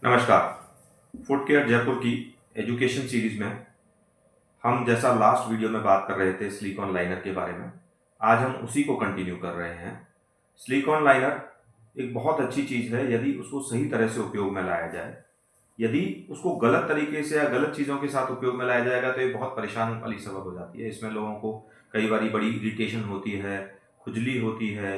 नमस्कार। Foot care Jaipur की education series में हम जैसा लास्ट वीडियो में बात कर रहे थे सिलिकॉन लाइनर के बारे में, आज हम उसी को कंटिन्यू कर रहे हैं। सिलिकॉन लाइनर एक बहुत अच्छी चीज़ है यदि उसको सही तरह से उपयोग में लाया जाए। यदि उसको गलत तरीके से या गलत चीज़ों के साथ उपयोग में लाया जाएगा तो ये बहुत परेशान वाली सबब हो जाती है। इसमें लोगों को कई बारी बड़ी इरिटेशन होती है, खुजली होती है,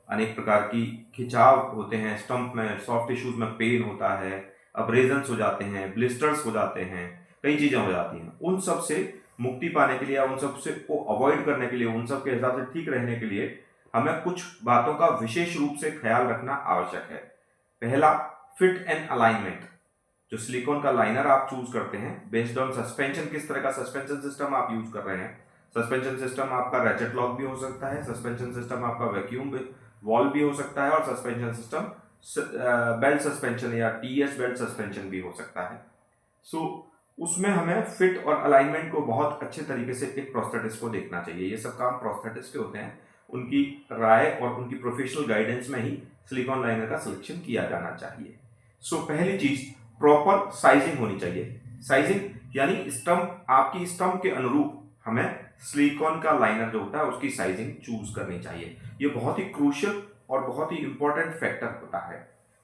अनेक प्रकार की खिंचाव होते हैं, स्टम्प में सॉफ्ट टिश्यूज में पेन होता है, अब्रेजन्स हो जाते हैं, ब्लिस्टर्स हो जाते हैं, कई चीज़ें हो जाती हैं। उन सब से मुक्ति पाने के लिए या उन सब से को अवॉइड करने के लिए, उन सब के हिसाब से ठीक रहने के लिए हमें कुछ बातों का विशेष रूप से ख्याल रखना आवश्यक है। पहला, फिट एंड अलाइनमेंट। जो सिलिकॉन का लाइनर आप चूज करते हैं बेस्ड ऑन सस्पेंशन, किस तरह का सस्पेंशन सिस्टम आप यूज कर रहे हैं। सस्पेंशन सिस्टम आपका रैचेट लॉक भी हो सकता है, सस्पेंशन सिस्टम आपका वैक्यूम वॉल भी हो सकता है, और सस्पेंशन सिस्टम बेल्ट सस्पेंशन या टीएस बेल्ट सस्पेंशन भी हो सकता है। सो उसमें हमें फिट और अलाइनमेंट को बहुत अच्छे तरीके से एक प्रोस्थेटिस्ट को देखना चाहिए। ये सब काम प्रोस्थेटिस्ट के होते हैं, उनकी राय और उनकी प्रोफेशनल गाइडेंस में ही सिलिकॉन लाइनर का सिलेक्शन किया जाना चाहिए। सो पहली चीज, प्रॉपर साइजिंग होनी चाहिए। साइजिंग यानी स्टम्प, आपकी स्टम्प के अनुरूप हमें सिलिकॉन का लाइनर जो होता है उसकी साइजिंग चूज करनी चाहिए। ये बहुत ही क्रूशियल और बहुत ही इंपॉर्टेंट फैक्टर होता है।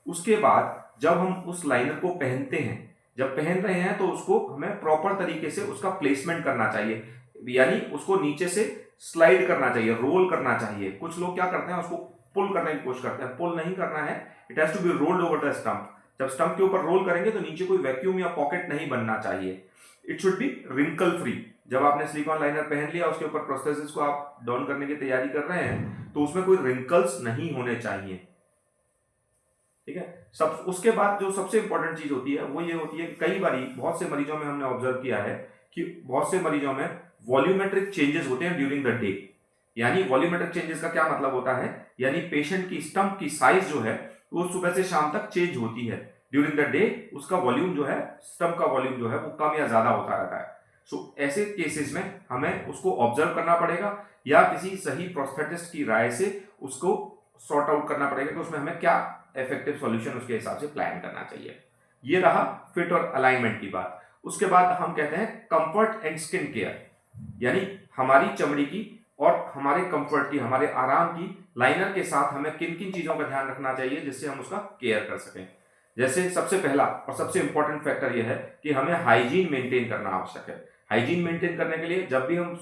उसके बाद जब हम उस लाइनर को पहनते हैं, जब पहन रहे हैं तो उसको हमें प्रॉपर तरीके से उसका प्लेसमेंट करना चाहिए, यानी उसको नीचे से स्लाइड करना चाहिए, रोल करना चाहिए। कुछ लोग क्या करते हैं, उसको पुल करने की कोशिश करते हैं। पुल नहीं करना है, it has to be rolled over the stump. जब स्टम्प के ऊपर रोल करेंगे तो नीचे कोई वैक्यूम या पॉकेट नहीं बनना चाहिए। It should be wrinkle free. जब आपने सिलिकॉन लाइनर पहन लिया, उसके ऊपर प्रोस्थेसिस को आप डॉन करने की तैयारी कर रहे हैं, तो उसमें कोई रिंकल्स नहीं होने चाहिए। ठीक है। सब उसके बाद जो सबसे इंपॉर्टेंट चीज होती है वो ये होती है कि कई बारी बहुत से मरीजों में हमने ऑब्जर्व किया है कि बहुत से मरीजों में वॉल्यूमेट्रिक चेंजेस होते हैं ड्यूरिंग द डे। यानी वॉल्यूमेट्रिक चेंजेस का क्या मतलब होता है, यानी पेशेंट की स्टम्प की साइज जो है वो सुबह से शाम तक चेंज होती है। ड्यूरिंग द डे उसका वॉल्यूम जो है, स्टम्प का वॉल्यूम जो है वो कम या ज्यादा होता रहता है। सो ऐसे केसेस में हमें उसको ऑब्जर्व करना पड़ेगा या किसी सही प्रोस्थेटिस्ट की राय से उसको सॉर्ट आउट करना पड़ेगा कि उसमें हमें क्या इफेक्टिव सॉल्यूशन उसके हिसाब से प्लान करना चाहिए। ये रहा फिट और अलाइनमेंट की बात। उसके बाद हम कहते हैं कंफर्ट एंड स्किन केयर, यानी हमारी चमड़ी की और हमारे कंफर्ट की, हमारे आराम की लाइनर के साथ हमें किन किन चीजों का ध्यान रखना चाहिए जिससे हम उसका केयर कर सकें। जैसे सबसे पहला और सबसे इंपॉर्टेंट फैक्टर यह है कि हमें हाइजीन मेंटेन करना आवश्यक है। हाइजीन मेंटेन करने के लिए जब भी हम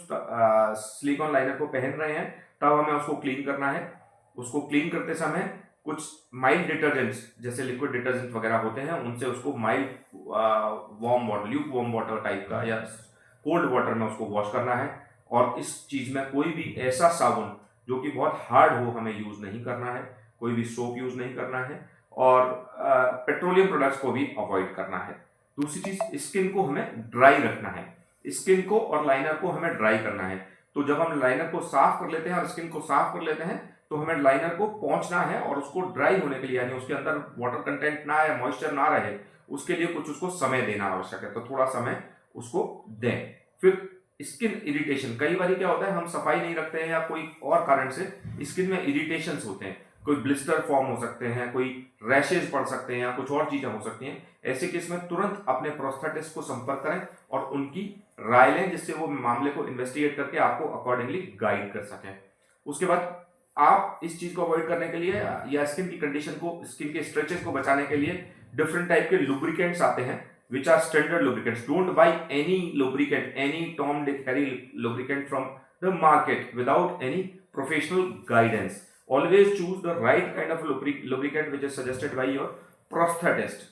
सिलिकॉन लाइनर को पहन रहे हैं तब हमें उसको क्लीन करना है। उसको क्लीन करते समय कुछ माइल्ड डिटर्जेंट्स जैसे लिक्विड डिटर्जेंट वगैरह होते हैं, उनसे उसको mild warm water, Luke warm water type का या कोल्ड वाटर में उसको वॉश करना है। और इस चीज में कोई भी ऐसा साबुन जो कि बहुत हार्ड हो हमें यूज नहीं करना है, कोई भी सोप यूज नहीं करना है, और पेट्रोलियम प्रोडक्ट्स को भी अवॉइड करना है। दूसरी चीज, स्किन को हमें ड्राई रखना है। स्किन को और लाइनर को हमें ड्राई करना है। तो जब हम लाइनर को साफ कर लेते हैं और स्किन को साफ कर लेते हैं तो हमें लाइनर को पोंछना है और उसको ड्राई होने के लिए, यानी उसके अंदर वाटर कंटेंट ना आए, मॉइस्चर ना रहे, उसके लिए कुछ उसको समय देना आवश्यक है। तो थोड़ा समय उसको दें। फिर स्किन इरिटेशन, कई बार क्या होता है हम सफाई नहीं रखते हैं या कोई और कारण से स्किन में इरिटेशन होते हैं, कोई ब्लिस्टर फॉर्म हो सकते हैं, कोई रैशेज पड़ सकते हैं या कुछ और चीजें हो सकती हैं। ऐसे केस में तुरंत अपने प्रोस्थेटिस्ट को संपर्क करें और उनकी राय लें जिससे वो मामले को इन्वेस्टिगेट करके आपको अकॉर्डिंगली गाइड कर सकें। उसके बाद आप इस चीज को अवॉइड करने के लिए या स्किन की कंडीशन को, स्किन के स्ट्रेचेस को बचाने के लिए डिफरेंट टाइप के लुब्रिकेंट्स आते हैं which are standard lubricants. Don't buy any lubricant, any Tom Dick Harry lubricant from the market without any professional guidance. Always choose the right kind of lubricant which is suggested by your prosthetist.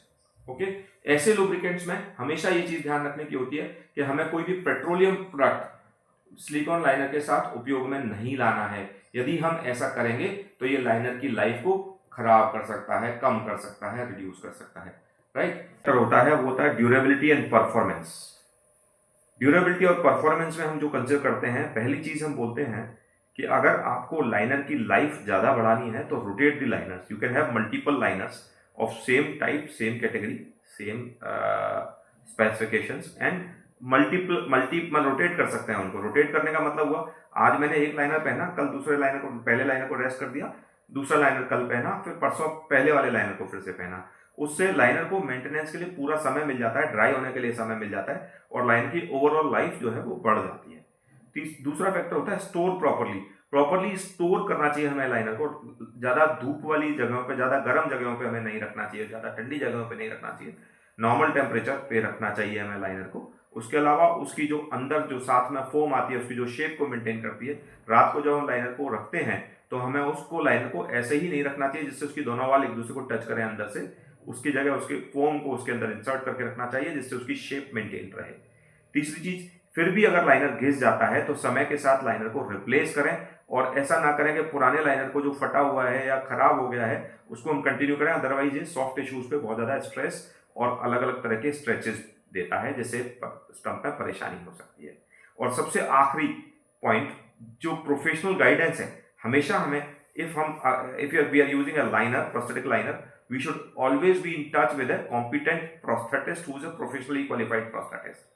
Okay, ऐसे lubricants में हमेशा ये चीज ध्यान रखने की होती है कि हमें कोई भी पेट्रोलियम प्रोडक्ट सिलिकॉन लाइनर के साथ उपयोग में नहीं लाना है। यदि हम ऐसा करेंगे तो ये लाइनर की लाइफ को खराब कर सकता है, कम कर सकता है, रिड्यूस कर सकता है। राइट होता है वो होता है ड्यूरेबिलिटी एंड परफॉर्मेंस। ड्यूरेबिलिटी और परफॉर्मेंस में हम जो कंसिडर करते हैं, पहली चीज हम बोलते हैं कि अगर आपको लाइनर की लाइफ ज्यादा बढ़ानी है तो rotate the liners. You can have multiple liners of same type, same category, same specifications and multiple rotate कर सकते हैं उनको। रोटेट करने का मतलब हुआ आज मैंने एक लाइनर पहना, कल दूसरे लाइनर को, पहले लाइनर को रेस्ट कर दिया, दूसरा लाइनर कल पहना, फिर परसों पहले वाले लाइनर को फिर से पहना। उससे लाइनर को मेंटेनेंस के लिए पूरा समय मिल जाता है, ड्राई होने के लिए समय मिल जाता है और लाइन की ओवरऑल लाइफ जो है वो बढ़ जाती है। दूसरा फैक्टर होता है स्टोर प्रॉपरली। प्रॉपरली स्टोर करना चाहिए हमें लाइनर को। ज़्यादा धूप वाली जगहों पे, ज़्यादा गर्म जगहों पे हमें नहीं रखना चाहिए, ज़्यादा ठंडी जगहों पे नहीं रखना चाहिए, नॉर्मल टेम्परेचर पे रखना चाहिए हमें लाइनर को। उसके अलावा उसकी जो अंदर जो साथ में फोम आती है उसकी जो शेप को मेंटेन करती है, रात को जब हम लाइनर को रखते हैं तो हमें उसको लाइनर को ऐसे ही नहीं रखना चाहिए जिससे उसकी दोनों वाल एक दूसरे को टच करें अंदर से। उसकी जगह उसके फोम को उसके अंदर इंसर्ट करके रखना चाहिए जिससे उसकी शेप मेंटेन रहे। तीसरी चीज, फिर भी अगर लाइनर घिस जाता है तो समय के साथ लाइनर को रिप्लेस करें और ऐसा ना करें कि पुराने लाइनर को जो फटा हुआ है या खराब हो गया है उसको हम कंटिन्यू करें। अदरवाइज ये सॉफ्ट टिश्यूज पे बहुत ज्यादा स्ट्रेस और अलग अलग तरह के स्ट्रेचेस देता है जिससे स्टंप में परेशानी हो सकती है। और सबसे आखिरी पॉइंट, जो प्रोफेशनल गाइडेंस है, हमेशा हमें if we are using a liner, prosthetic liner, we should always be in touch with a competent prosthetist who is a professionally qualified prosthetist।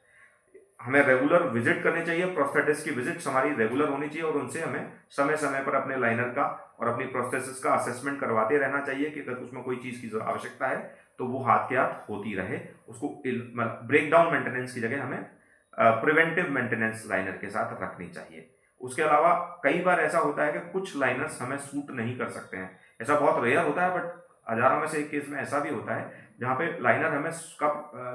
हमें रेगुलर विजिट करनी चाहिए, प्रोस्थेटिस्ट की विजिट्स हमारी regular होनी चाहिए और उनसे हमें समय समय पर अपने लाइनर का और अपनी प्रोस्थेसिस का असेसमेंट करवाते रहना चाहिए कि अगर उसमें कोई चीज़ की आवश्यकता है तो वो हाथ के हाथ होती रहे। उसको ब्रेक डाउन मेंटेनेंस की जगह हमें प्रिवेंटिव मेंटेनेंस लाइनर के साथ रखनी चाहिए। उसके अलावा कई बार ऐसा होता है कि कुछ लाइनर्स हमें सूट नहीं कर सकते हैं। ऐसा बहुत रेयर होता है बट हजारों में से एक केस में ऐसा भी होता है जहाँ पे लाइनर हमें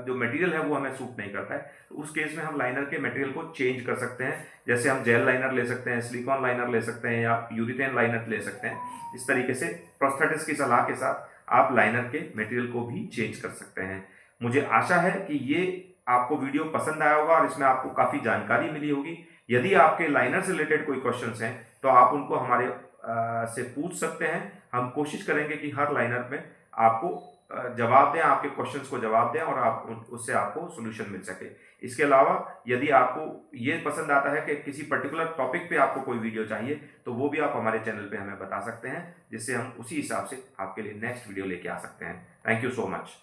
जो मटेरियल है वो हमें सूट नहीं करता है। तो उस केस में हम लाइनर के मटेरियल को चेंज कर सकते हैं। जैसे हम जेल लाइनर ले सकते हैं, सिलिकॉन लाइनर ले सकते हैं या यूरिथेन लाइनर ले सकते हैं। इस तरीके से प्रोस्थेटिस्ट की सलाह के साथ आप लाइनर के मटेरियल को भी चेंज कर सकते हैं। मुझे आशा है कि ये आपको वीडियो पसंद आया होगा और इसमें आपको काफ़ी जानकारी मिली होगी। यदि आपके लाइनर से रिलेटेड कोई क्वेश्चंस हैं तो आप उनको हमारे से पूछ सकते हैं। हम कोशिश करेंगे कि हर लाइनर में आपको जवाब दें, आपके क्वेश्चंस को जवाब दें और आप उससे आपको सोल्यूशन मिल सके। इसके अलावा यदि आपको ये पसंद आता है कि किसी पर्टिकुलर टॉपिक पे आपको कोई वीडियो चाहिए तो वो भी आप हमारे चैनल पे हमें बता सकते हैं, जिससे हम उसी हिसाब से आपके लिए नेक्स्ट वीडियो लेके आ सकते हैं। Thank you so much.